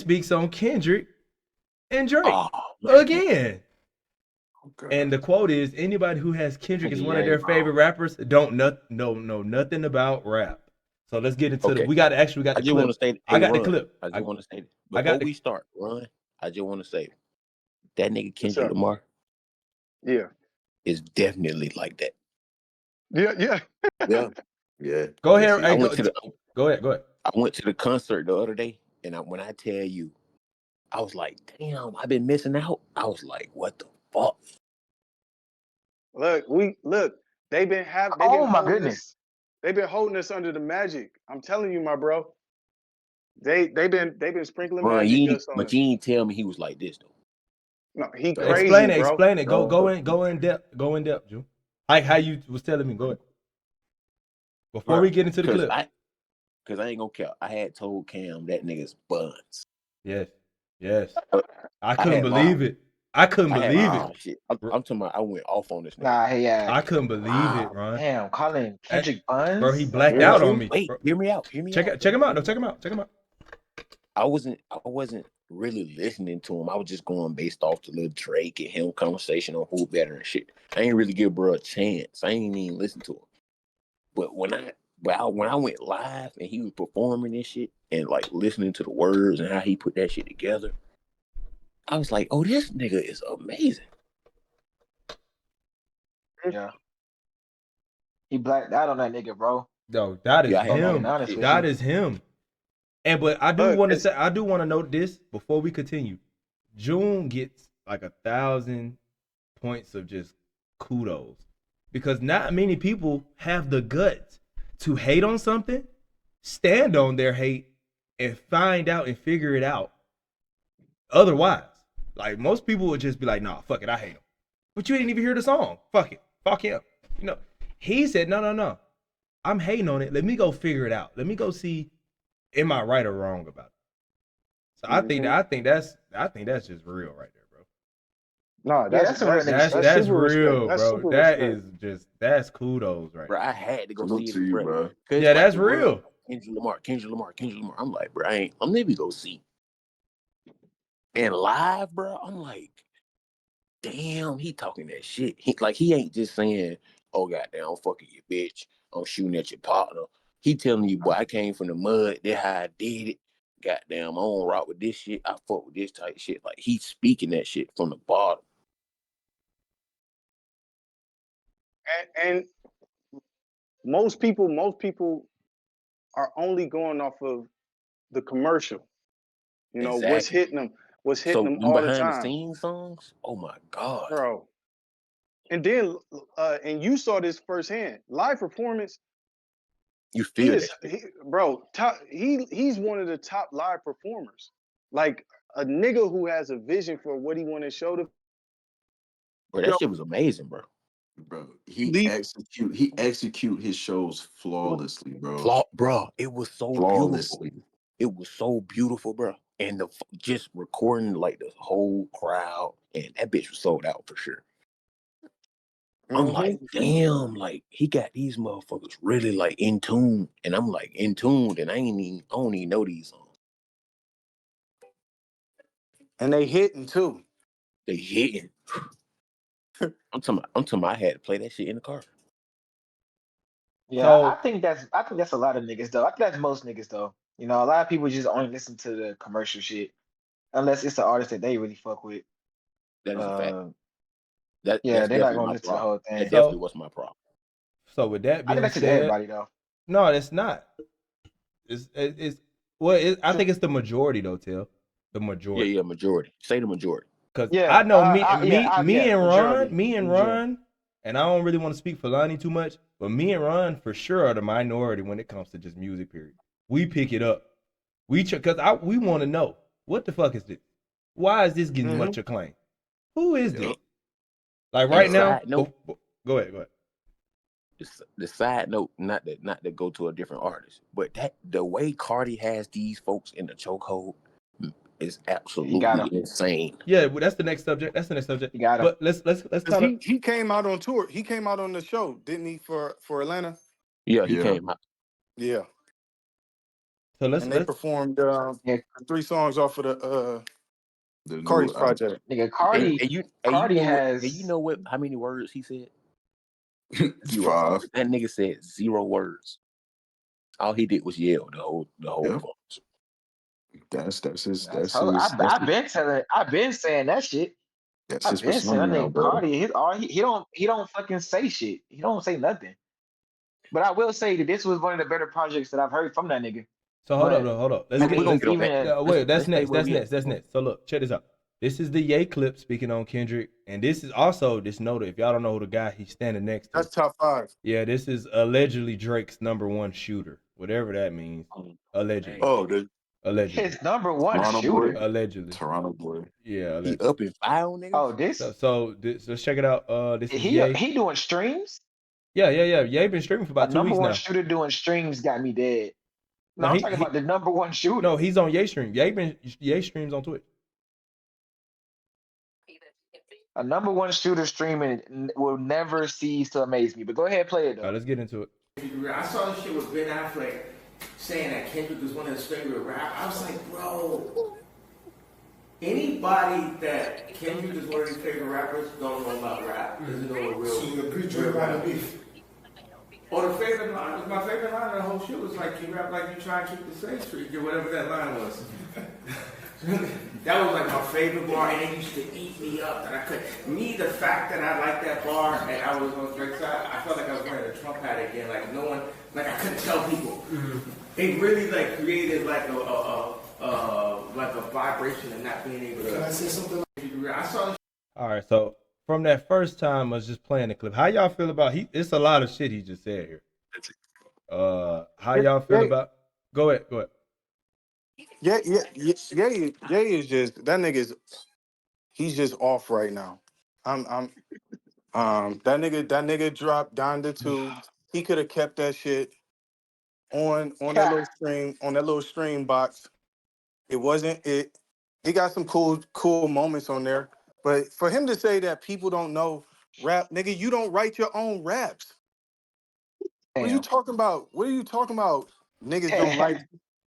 speaks on Kendrick and Drake Oh, man. again. Okay. And the quote is, anybody who has Kendrick as one of Yeah, their bro. favorite rappers don't know nothing about rap. So let's get into Okay. we got the I just want clip. to say, I got the Ron, clip. I just want to say, I before got we start, Ron, I just want to say, that nigga What's Kendrick up? Lamar Yeah. is definitely like that. Yeah. Yeah. Yeah. Yeah. Go Yes, ahead. he Hey, is. go ahead. I went to the concert the other day, and when I tell you, I was like, damn, I've been missing out. I was like, what the fuck? Look. They've been Oh my goodness. They've been holding us under the magic. I'm telling you, my bro. They've been sprinkling Ron, magic dust on but us. you ain't tell me he was like this though. No, he So, crazy, Explain it. bro. Go in depth. Go in depth, Drew. Like how you was telling me. Go ahead. Before we get into the clip. Because I ain't gonna care. I had told Cam that nigga's buns. Yes. I I couldn't had believe it. I couldn't believe it. Shit. I'm talking about I went off on this nigga. Nah, yeah. I couldn't believe it, Ron. Damn, calling Kendrick Buns. Bro, he blacked out on me. Wait, bro. hear me out. Check him out. No, check him out. I wasn't really listening to him. I was just going based off the little Drake and him conversation on who better and shit. I ain't really give bro a chance. I ain't even listen to him. But when I went live and he was performing this shit and like listening to the words and how he put that shit together, I was like, oh, this nigga is amazing. Yeah. He blacked out on that nigga, bro. No, that is him. That is him. And but I do want to note this before we continue. June gets like 1,000 points of just kudos because not many people have the guts to hate on something, stand on their hate, and find out and figure it out. Otherwise, like most people would just be like, "Nah, fuck it, I hate him." But you didn't even hear the song. Fuck it, fuck him. You know, he said, "No, I'm hating on it. Let me go figure it out. Let me go see, am I right or wrong about it." So I think that's just real right there, bro. No, that's real, bro. That's kudos, right? Bro, I had to go see it, you, bro. Yeah, that's real. Kendrick Lamar. I'm like, bro, I'm maybe go see. And live, bro, I'm like, damn, he talking that shit. He ain't just saying, oh goddamn, I'm fucking your bitch, I'm shooting at your partner. He telling you, boy, I came from the mud, that's how I did it. Goddamn, I don't rock with this shit, I fuck with this type of shit. Like he's speaking that shit from the bottom. And most people are only going off of the commercial. You know, Exactly. what's hitting them all the time. Behind the scenes songs, oh my God. Bro. And then and you saw this firsthand. Live performance. You feel it. He's one of the top live performers. Like a nigga who has a vision for what he want to show to. Bro, that shit was amazing, bro. Bro, he execute his shows flawlessly, bro. Bro, it was so beautiful. It was so beautiful, bro. And just recording like the whole crowd, and that bitch was sold out for sure. I'm like, damn, like he got these motherfuckers really like in tune, and I'm like in tune, and I don't even know these songs. And they hitting too. They hitting. I'm talking about I had to play that shit in the car. Yeah, so, I think that's a lot of niggas though. I think that's most niggas though. You know, a lot of people just only listen to the commercial shit unless it's an artist that they really fuck with. That is a fact. They're not gonna listen to the whole thing. That definitely was my problem. So with that being I think that's said, everybody though. No, it's not. I think it's the majority though, Till. The majority. Yeah, majority. Say the majority. Because I know me and Ron, and I don't really want to speak for Lani too much, but me and Ron for sure are the minority when it comes to just music. Period. We pick it up. We want to know what the fuck is this? Why is this getting much acclaim? Who is this? Like right now. Go ahead. The side note, not to go to a different artist, but the way Cardi has these folks in the chokehold is absolutely insane. Yeah, well, that's the next subject. You got it. But let's talk. He came out on tour. He came out on the show, didn't he? For Atlanta. Yeah, he came out. Yeah. So they performed 3 songs off of the Cardi's project. Nigga, Cardi has. And you know what? How many words he said? 5. That nigga said 0 words. All he did was yell the whole bunch. That's his. I've been saying that shit. That's I've his been saying that persona now, nigga bro. Cardi. He don't fucking say shit. He don't say nothing. But I will say that this was one of the better projects that I've heard from that nigga. So hold up. Let's get that's next. So look, check this out. This is the Ye clip speaking on Kendrick, and this is also this note. If y'all don't know who the guy he's standing next to, that's top 5. Yeah, this is allegedly Drake's #1 shooter, whatever that means. Allegedly. Oh, allegedly. His #1 Toronto shooter. Boy. Allegedly. Toronto boy. Yeah, allegedly. He up and file, nigga. Oh, this. So let's check it out. This is Ye. He doing streams. Yeah. Ye been streaming for about 2 weeks now. #1 shooter doing streams got me dead. No, I'm talking about the #1 shooter. No, he's on Ye stream. Ye streams on Twitch. A #1 shooter streaming will never cease to amaze me. But go ahead, play it though. All right, let's get into it. I saw this shit with Ben Affleck saying that Kendrick was one of his favorite rap. I was like, bro, anybody that Kendrick is one of his favorite rappers don't know about rap. Doesn't know what real rap beef. Or the favorite line, my favorite line of the whole shit was like, you rap like you try to keep the same streak, or whatever that line was. That was like my favorite bar, and it used to eat me up. And I could, the fact that I liked that bar and I was on Drake's side, I felt like I was wearing a Trump hat again. Like no one, like I couldn't tell people. It really like created like a vibration of not being able to. Can I say something? I saw. All right, so from that first time I was just playing the clip. How y'all feel about it's a lot of shit he just said here. How y'all feel about? Go ahead. Yeah, is just that nigga's. He's just off right now. That nigga dropped down to 2. He could have kept that shit on that little stream box. It wasn't it. He got some cool moments on there, but for him to say that people don't know rap, nigga, you don't write your own raps. Damn. What are you talking about? Niggas don't like.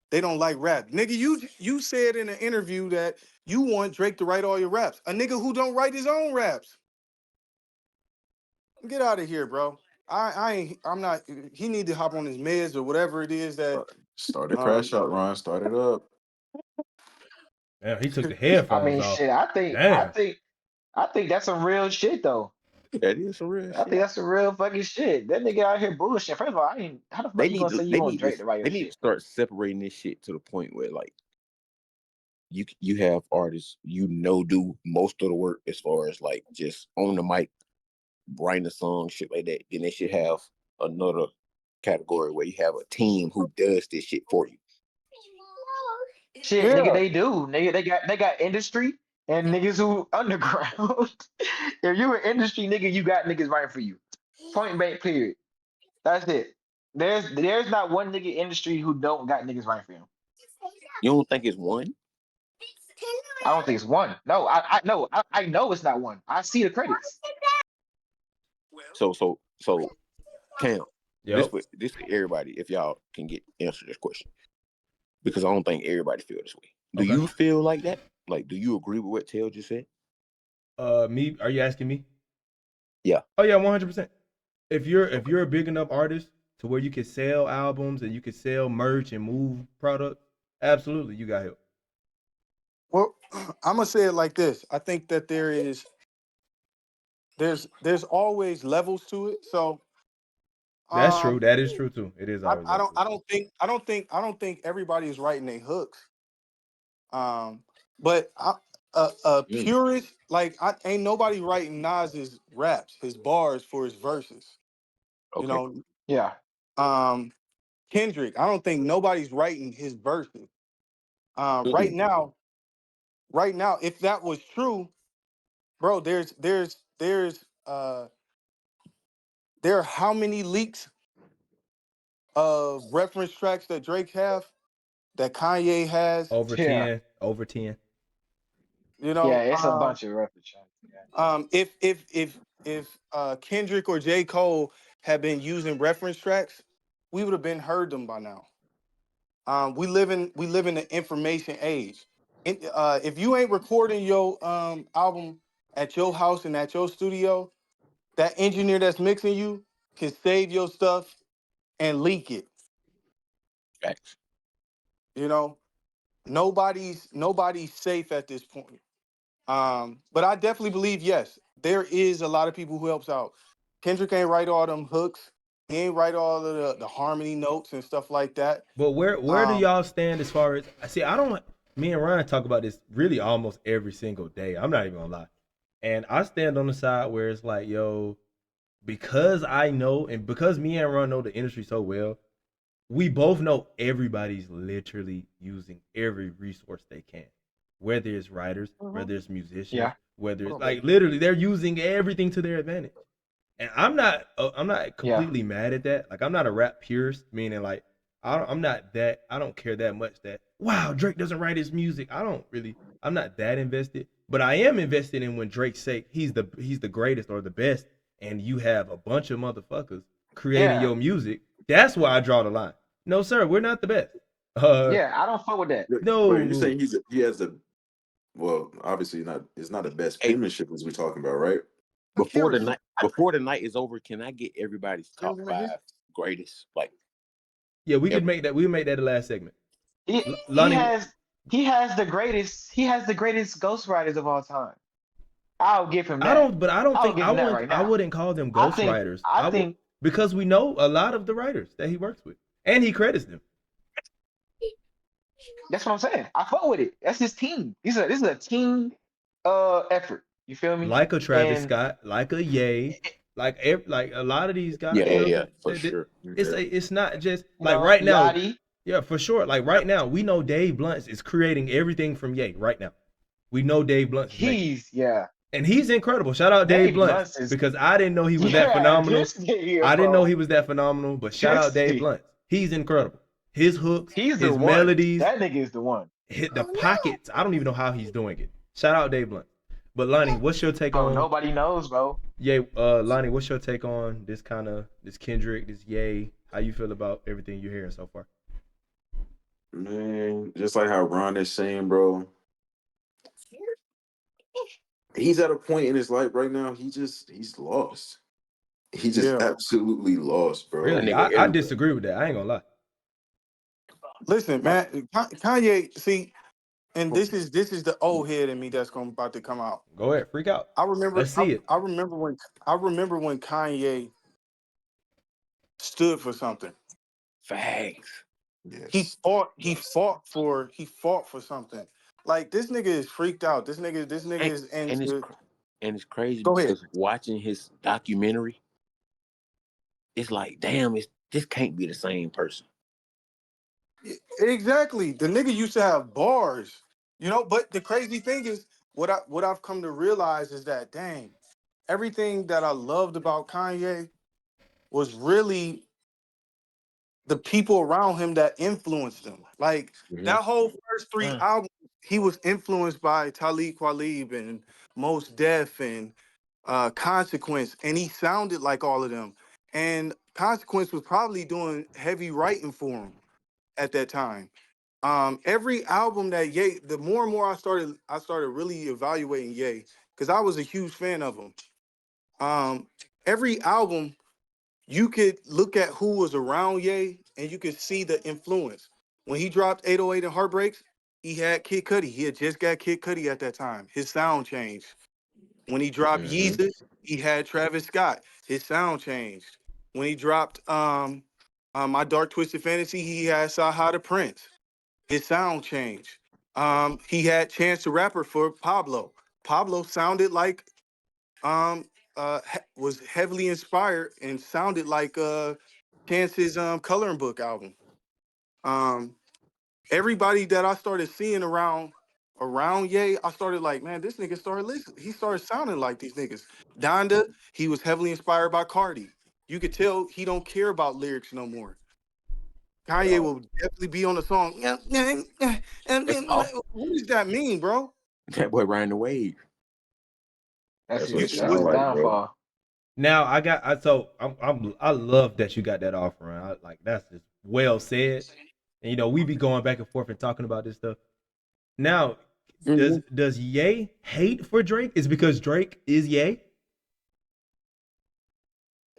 They don't like rap. Nigga, you said in an interview that you want Drake to write all your raps. A nigga who don't write his own raps. Get out of here, bro. I'm not. He need to hop on his meds or whatever it is that. Start the crash out, Ron. Start it up. Yeah, he took the headphones off. Shit. I think that's some real shit though. That is some real shit. I think that's some real fucking shit. That nigga out here bullshit. First of all, how the fuck you gonna say you want Drake to write your shit? They need to start separating this shit to the point where like you have artists do most of the work as far as like just on the mic, writing a song, shit like that. Then they should have another category where you have a team who does this shit for you. Shit, nigga, they do. Nigga, they got industry and niggas who underground. If you an industry nigga, you got niggas writing for you. Point blank, period. That's it. There's not one nigga industry who don't got niggas writing for him. You don't think it's one? I don't think it's one. No, I know it's not one. I see the credits. So Cam, yep. this for everybody, if y'all can answer this question. Because I don't think everybody feel this way. Do you feel like that? Like, do you agree with what Tail just said? Me? Are you asking me? Yeah. Oh yeah, 100%. If you're a big enough artist to where you can sell albums and you can sell merch and move product, absolutely, you got help. Well, I'm gonna say it like this. I think that there's always levels to it. So that's true. That is true too. It is always. I don't think everybody is writing their hooks. But a purist, like ain't nobody writing Nas's raps, his bars for his verses. Okay. You know? Yeah. Kendrick, I don't think nobody's writing his verses. Right now, if that was true, bro, there are how many leaks of reference tracks that Drake have, that Kanye has? Over 10. You know, yeah, it's a bunch of reference tracks. If Kendrick or J. Cole had been using reference tracks, we would have heard them by now. We live in the information age. If you ain't recording your album at your house and at your studio, that engineer that's mixing you can save your stuff and leak it. Facts. You know, nobody's safe at this point. But I definitely believe, yes, there is a lot of people who helps out. Kendrick ain't write all them hooks. He ain't write all of the harmony notes and stuff like that. But where do y'all stand as far as, see, I don't, me and Ryan talk about this really almost every single day. I'm not even gonna lie. And I stand on the side where it's like, yo, because I know, and because me and Ron know the industry so well, we both know everybody's literally using every resource they can. Whether it's writers, whether it's musicians, whether it's like literally they're using everything to their advantage. And I'm not completely mad at that. Like, I'm not a rap purist, meaning like I don't care that much that, wow, Drake doesn't write his music. I'm not that invested, but I am invested in when Drake say he's the greatest or the best, and you have a bunch of motherfuckers creating your music. That's where I draw the line. No, sir, we're not the best. I don't fuck with that. No, but you're saying he has a, well, obviously not. It's not the best penmanship as we're talking about, right? Before the night is over, can I get everybody's top 5 greatest? Like, yeah, we could make that. We'll make that the last segment. He has the greatest ghostwriters of all time. I'll give him that. I wouldn't call them ghostwriters. I think because we know a lot of the writers that he works with, and he credits them. That's what I'm saying. I fuck with it. That's his team. This is a team effort. You feel me? Like a Travis Scott, like a Ye, like a lot of these guys. Yeah, for sure. It's not just like right now. Yachty. Yeah, for sure. Like right now, we know Dave Blunt is creating everything from Ye right now. We know Dave Blunt. And he's incredible. Shout out Dave Blunt, because I didn't know he was that phenomenal. I didn't know he was that phenomenal, but shout out Dave Blunt. He's incredible. His hooks, his melodies. That nigga is the one. Hit the pockets. I don't even know how he's doing it. Shout out Dave Blunt. But Lonnie, what's your take on? Nobody knows, bro. Yeah, Lonnie, what's your take on this Kendrick, this Ye? How you feel about everything you're hearing so far? Man, just like how Ron is saying, bro. He's at a point in his life right now. He's lost. He's just absolutely lost, bro. Really, I disagree with that. I ain't gonna lie. Listen, man, Kanye. See, and this is the old head in me that's about to come out. Go ahead, freak out. I remember. Let's see it. I remember when Kanye stood for something. Facts. Yes. He fought for something. Like, this nigga is freaked out. This nigga is into. And it's crazy. Go ahead. Because watching his documentary, it's like, damn, this can't be the same person. Exactly. The nigga used to have bars, but the crazy thing is, what I've come to realize is that, dang, everything that I loved about Kanye was really the people around him that influenced him. Like, that whole first 3 albums, he was influenced by Talib Kweli and Mos Def and Consequence, and he sounded like all of them. And Consequence was probably doing heavy writing for him at that time. Every album that Ye, the more and more I started really evaluating Ye, because I was a huge fan of him. Every album, you could look at who was around Ye, and you could see the influence. When he dropped 808 and Heartbreaks, he had Kid Cudi. He had just got Kid Cudi at that time. His sound changed. When he dropped Yeezus, he had Travis Scott. His sound changed. When he dropped My Dark Twisted Fantasy, he had Saha the Prince. His sound changed. He had Chance the Rapper for Pablo. Pablo sounded like was heavily inspired and sounded like Chance's coloring book album. Everybody that I started seeing around Ye, I started like, man, this nigga started listening. He started sounding like these niggas. Donda, he was heavily inspired by Cardi. You could tell he don't care about lyrics no more. Kanye will definitely be on the song. What does that mean, bro? That boy riding the wave. That's his downfall. Now I love that you got that offering. That's just well said. And we be going back and forth and talking about this stuff. Now, Mm-hmm. does Ye hate for Drake? Is because Drake is Ye?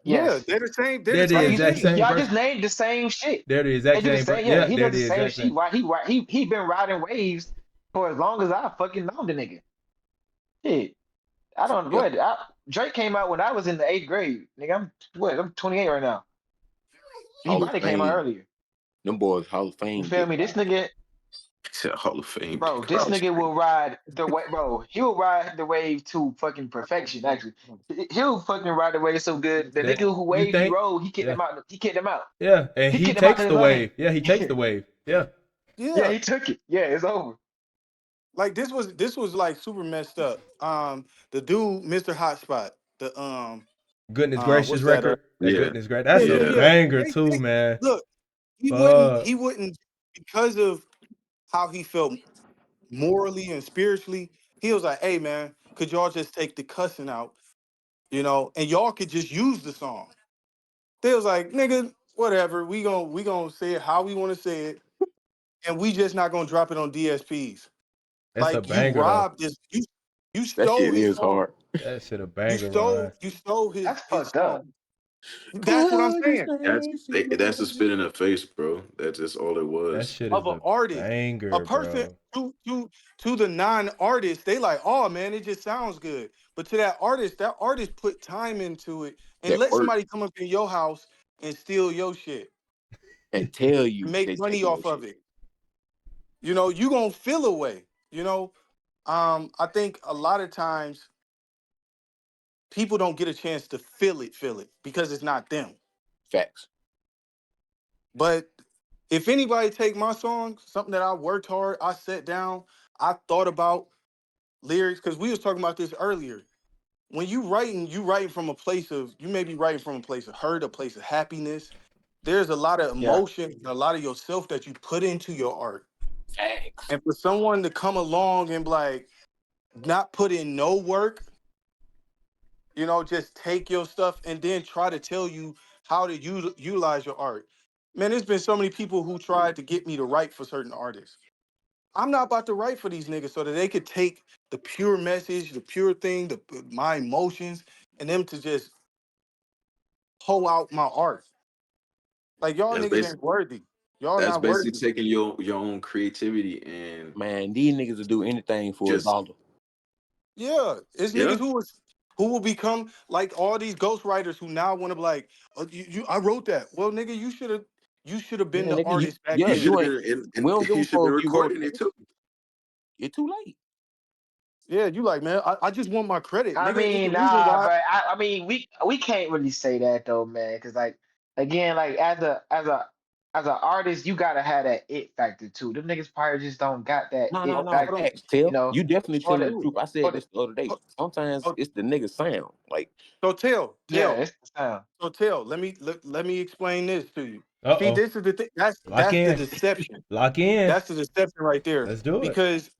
Yeah, Yes. they're the same. They're the exact same Y'all person. just named the same shit. They're the They exact do the same person. same. Yeah, he they're does the the same exact shit. same. Why he been riding waves for as long as I fucking known the nigga. Shit, I don't. Yeah. What? Drake came out when I was in the 8th grade. Nigga, I'm 28 right now. He Hall of probably came out Fame. earlier. Them boys Hall of You Fame. feel me? This nigga, Hall of Fame. bro, this nigga will ride the wave, bro. He will ride the wave to fucking perfection. Actually, he'll fucking ride the wave so good. The That nigga who you wave he think? rode, he kicked Yeah. him out. He kicked him out. Yeah, and He he kicked him out takes of the his lane. wave. Yeah, he takes the wave. Yeah. Yeah, Yeah. he took it. Yeah, it's over. Like this was like super messed up. The dude, Mr. Hotspot, the Goodness gracious what's that? record. That Yeah. goodness great. Yeah, That's a yeah, Yeah. yeah. banger too, man. Look, Fuck. he wouldn't because of how he felt morally and spiritually. He was like, "Hey, man, could y'all just take the cussing out, and y'all could just use the song." They was like, "Nigga, whatever. We gonna say it how we want to say it, and we just not gonna drop it on DSPs." That's a Like you banger though. robbed this, you That stole shit his is song. hard. That shit a You banger, stole Ron. you stole That's his fucked up. song. That's what I'm saying. That's a spit in the face, bro. That's just all it That was. shit Of is an a artist, a banger, person bro. to the non-artist, they like, oh man, it just sounds good. But to that artist put time into it and That let work somebody come up in your house and steal your shit and tell and you make they money taking your off of shit. it. You gonna feel away. I think a lot of times people don't get a chance to feel it because it's not them. Facts. But if anybody take my song, something that I worked hard, I sat down, I thought about lyrics, because we was talking about this earlier. When you writing from a place of, you may be writing from a place of hurt, a place of happiness. There's a lot of Yeah. emotion, a lot of yourself that you put into your art. Facts. And for someone to come along and like not put in no work, just take your stuff and then try to tell you how to utilize your art. Man, there's been so many people who tried to get me to write for certain artists. I'm not about to write for these niggas so that they could take the pure message, the pure thing, my emotions, and them to just pull out my art. Like y'all That's niggas basically ain't worthy. Y'all that's not basically worthy. taking your own creativity and Man, these niggas will do anything for a just dollar. Yeah, it's yeah. niggas who will become like all these ghostwriters who now want to be like, oh, I wrote that. Well, nigga, you should have been Yeah, the nigga, artist back You then. should you have ain't. been We don't and give you a should be fuck if you wrote recording it it. too. You're too late. Yeah, you like, man, I just want my credit, I nigga. It's the mean, reason nah, why. but I mean, we can't really say that though, man, because like again, like as an artist, you gotta have that it factor too. Them niggas probably just don't got that No, no, it no. Hold factor, on, Facts, Tell. you know, You definitely or telling the the truth. I or said the this the other day. hold Sometimes on. it's the nigga sound. Like, So tell, yeah, tell. it's the sound. So tell. Let me explain this to you. See, Uh-oh. this is the thing. That's Lock that's the in. deception. Lock in. That's the deception right there. Let's do it. Because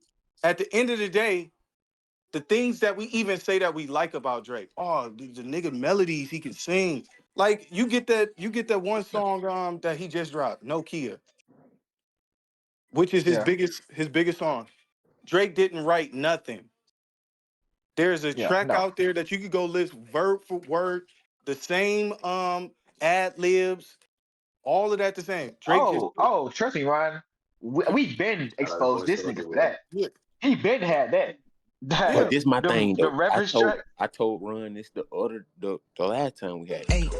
at the end of the day, the things that we even say that we like about Drake, oh, the nigga melodies he can sing. Like you get that one song that he just dropped, No Kia, which is his Yeah, biggest song. Drake didn't write nothing. There's a yeah, track no. out there that you could go list word for word, the same ad libs, all of that the same. Drake just Oh, trust me, Ryan. We been Shout out exposed voice this out nigga the for world. that. yeah, He been had that. yeah. but That this my them thing the though. reference track. I told Ron this the last time we had it.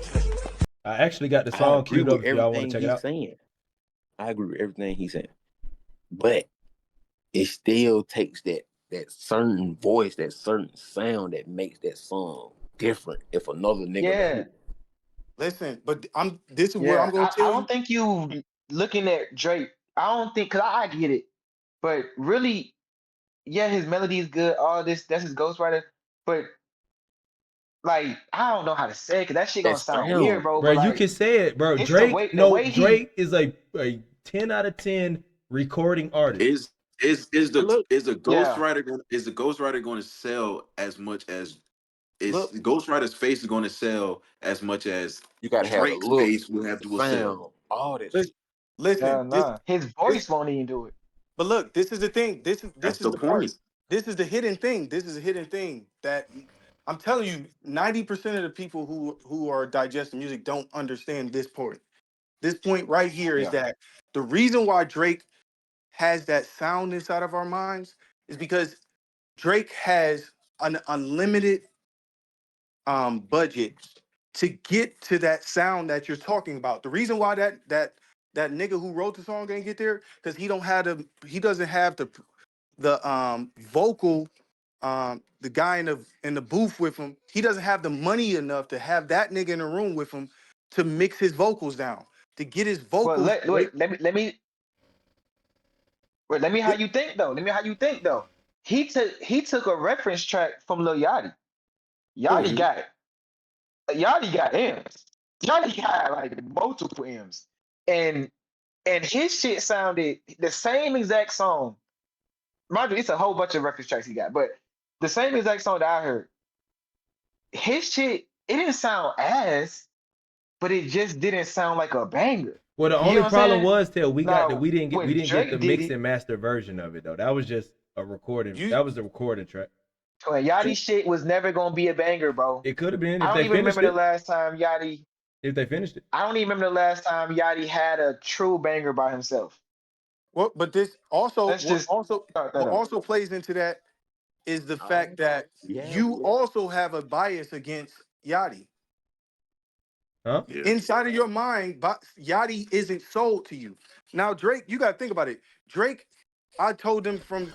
I actually got the I song agree queued up with if y'all want to everything check it he's out. saying. I agree with everything he's saying. But it still takes that certain voice, that certain sound that makes that song different. If another nigga made Yeah, it. Listen, but this is what I'm yeah. gonna I tell you. don't think you looking at Drake. I don't think because I get it, but really, yeah, his melody is good. All this, that's his ghostwriter. But like, I don't know how to say it because that shit That gonna sound weird, sound. bro. Bro, But you like, can say it, bro. it's Drake, the no, way he, Drake is a 10 out of 10 recording artist. Look, Is the yeah. ghostwriter going to sell as much as Look, Ghostwriter's face is going to sell as much as you gotta have the Drake's look, face will have the to sell? sound, all that listen, shit. Listen, nah. His voice won't even do it. But look, this is the thing. This That's is the the part. point. This is the hidden thing. This is a hidden thing that I'm telling you, 90% of the people who are digesting music don't understand this point. This point right here is Yeah. that the reason why Drake has that sound inside of our minds is because Drake has an unlimited budget to get to that sound that you're talking about. The reason why that nigga who wrote the song ain't get there because he doesn't have the vocal the guy in the booth with him. He doesn't have the money enough to have that nigga in the room with him to mix his vocals down, to get his Well, vocals let me how you think though. Let me how you think though. He took a reference track from Lil Yachty. Yachty Who? got it. Yachty got M's. Yachty got like multiple M's. And his shit sounded the same exact song. Mind you, it's a whole bunch of reference tracks he got, but the same exact song that I heard. His shit, it didn't sound ass, but it just didn't sound like a banger. Well, the You know only what I'm problem saying? was till we Now, didn't when get the Drake did mix it, and master version of it though. That was just a recording. You That was the recorded track. when Yachty shit was never gonna be a banger, bro. It could have been I if don't they even finished remember the it. last time Yachty. If they finished it. I don't even remember the last time Yachty had a true banger by himself. Well, but this also Let's just start that what up. also plays into that is the fact that you also have a bias against Yachty. Huh? Yeah. Inside of your mind, Yachty isn't sold to you. Now, Drake, you gotta think about it. Drake, I told them from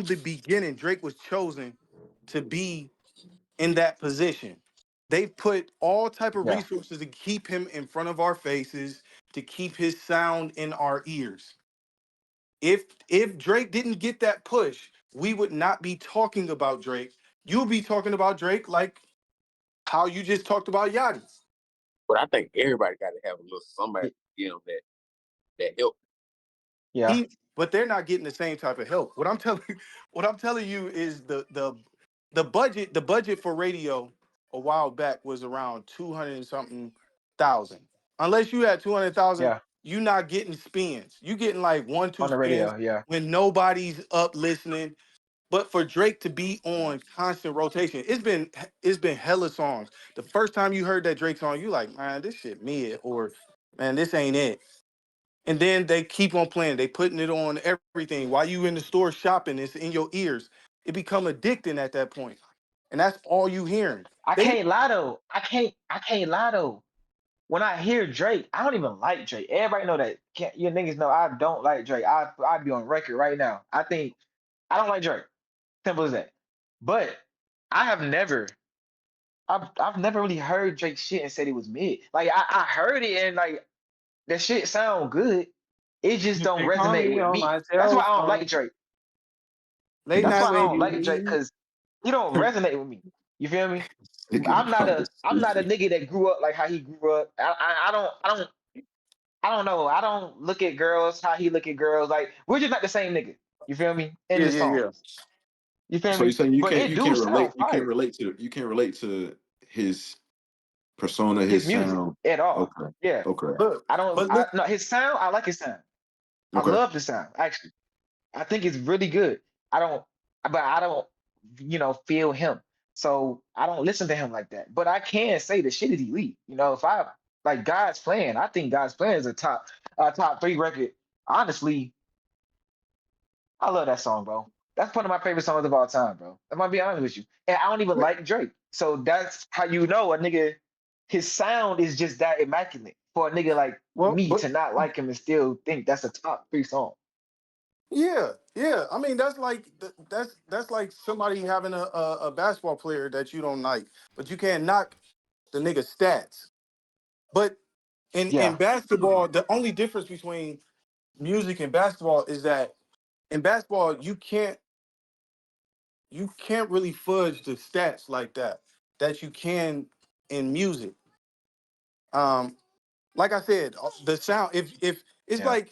the beginning, Drake was chosen to be in that position. They put all type of Yeah. resources to keep him in front of our faces, to keep his sound in our ears. If Drake didn't get that push, we would not be talking about Drake. You'll be talking about Drake like how you just talked about Yachty. But I think everybody got to have a little somebody, that help. Yeah. But they're not getting the same type of help. What I'm telling you is the budget for radio a while back was around 200 and something thousand. Unless you had 200,000, Yeah. you're not getting spins. You getting like one, two On the spins radio. Yeah. when nobody's up listening. But for Drake to be on constant rotation, it's been hella songs. The first time you heard that Drake song, you like, man, this shit mid, or man, this ain't it. And then they keep on playing. They putting it on everything. While you in the store shopping, it's in your ears. It become addicting at that point. And that's all you hearing. I They can't lie though. I can't lie though. When I hear Drake, I don't even like Drake. Everybody know that. Can't you niggas know I don't like Drake. I'd be on record right now. I don't like Drake. Simple as that. But I have never I've never really heard Drake shit and said it was mid. Like I heard it and like that shit sound good. It just You don't can call resonate me with on me. my That's why cell I don't phone. like Drake. late That's night why I don't lady. like Drake because he don't resonate with me. You feel me? Thinking I'm not a positively. nigga that grew up like how he grew up. I don't know. I don't look at girls how he look at girls. Like we're just not the same nigga. You feel me? In Yeah, the yeah, song. yeah. You feel So you're me? saying But it do sound fire. you can't relate to his persona, His his music sound. at all. Okay. Yeah. Okay. Look, I don't but I look, no his sound, I like his sound. I Okay. love the sound, actually. I think it's really good. I don't but I don't, feel him. So I don't listen to him like that. But I can say the shit is elite. If I like God's Plan, I think God's Plan is a top three record. Honestly, I love that song, bro. That's one of my favorite songs of all time, bro. I'm gonna be honest with you. And I don't even like Drake. So that's how you know a nigga, his sound is just that immaculate for a nigga like well, me but to not like him and still think that's a top three song. yeah, yeah. I mean, that's like somebody having a basketball player that you don't like, but you can't knock the nigga stats. But in Yeah, basketball, the only difference between music and basketball is that in basketball you can't really fudge the stats like that you can in music. Um, like I said, the sound. If it's yeah, like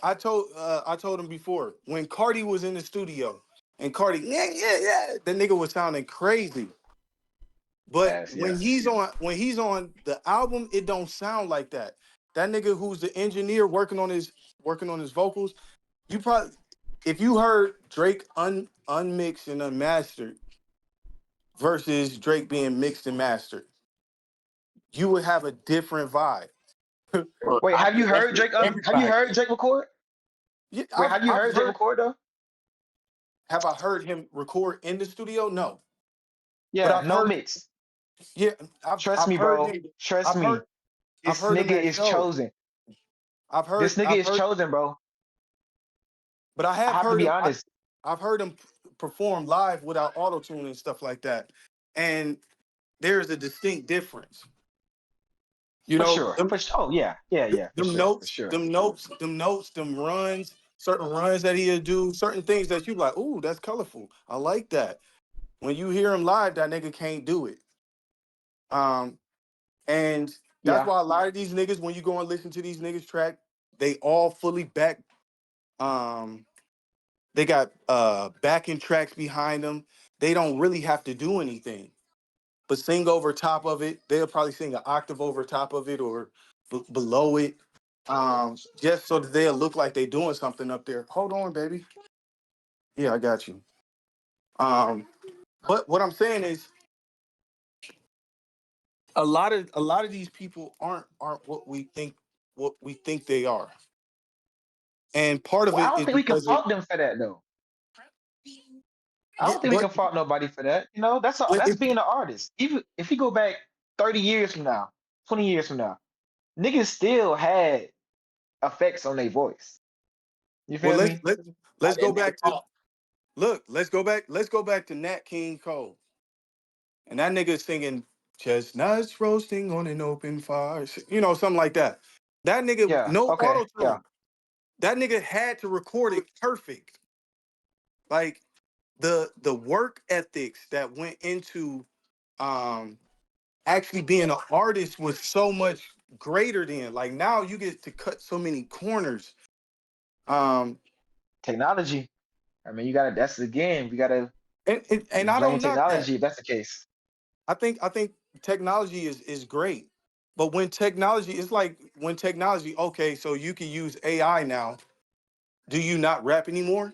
I told him before when Cardi was in the studio and Cardi yeah the nigga was sounding crazy. But yeah. when he's on the album, it don't sound like that. that nigga who's the engineer working on his vocals, you probably, if you heard Drake unmixed and unmastered versus Drake being mixed and mastered, you would have a different vibe. Wait, have you heard Drake? Have you Everybody. heard Drake record? Yeah, Wait, have you heard Drake record though? Have I heard him record in the studio? No. But Yeah, I've no heard, mix. yeah, Trust I've me, heard bro. him. Trust me. I've This heard him nigga at is shows. chosen. I've This heard, nigga is chosen, bro. but I I have have to heard be him. honest. I've heard him perform live without auto-tune and stuff like that. And there's a distinct difference. You For know, sure. For sure. Oh, yeah. Yeah, for them sure. For notes, sure. them runs, certain runs that he'll do, certain things that you like, ooh, that's colorful. I like that. When you hear him live, that nigga can't do it. And that's Yeah. why a lot of these niggas, when you go and listen to these niggas track, they all fully back. They got backing tracks behind them. They don't really have to do anything but sing over top of it. They'll probably sing an octave over top of it or below it, just so that they'll look like they're doing something up there. Hold on, baby. Yeah, I got you. But what I'm saying is, a lot of these people aren't what we think they are, and part of Well, I it don't is think we can because of, fault them for that though. I yeah, don't think we can fault nobody for that. You know, that's if, being an artist. Even if you go back 30 years from now, 20 years from now, niggas still had effects on their voice. You well, feel me? let's go And they back to talk. look. Let's go back to Nat King Cole, and that nigga singing chestnuts roasting on an open fire, something like that. That nigga, Yeah. no Okay. auto Yeah. tune. That nigga had to record it perfect. Like the work ethics that went into um actually being an artist was so much greater than, like, now you get to cut so many corners. Um Technology. I mean, you gotta. That's again. We gotta and I blame don't knock that. technology if that's the case. I think technology is great. But when technology, it's like when technology, okay, so you can use AI now. Do you not rap anymore?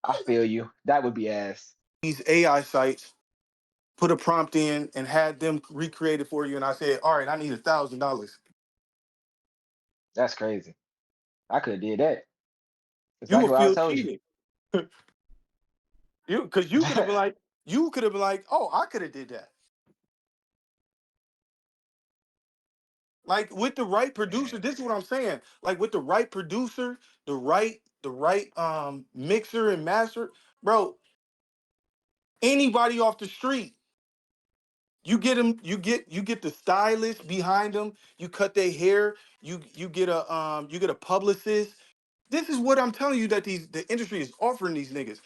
I feel you. That would be ass. These AI sites put a prompt in and had them recreate it for you, and I said, all right, I need $1,000. That's crazy. I could have did that. You will Exactly what I feel told you. cheated. Because you could have been like, oh, I could have did that. Like with the right producer, this is what I'm saying. Like with the right producer, the right mixer and master, bro. Anybody off the street, you get them, you get the stylist behind them. You cut their hair. You get a publicist. This is what I'm telling you that the industry is offering these niggas.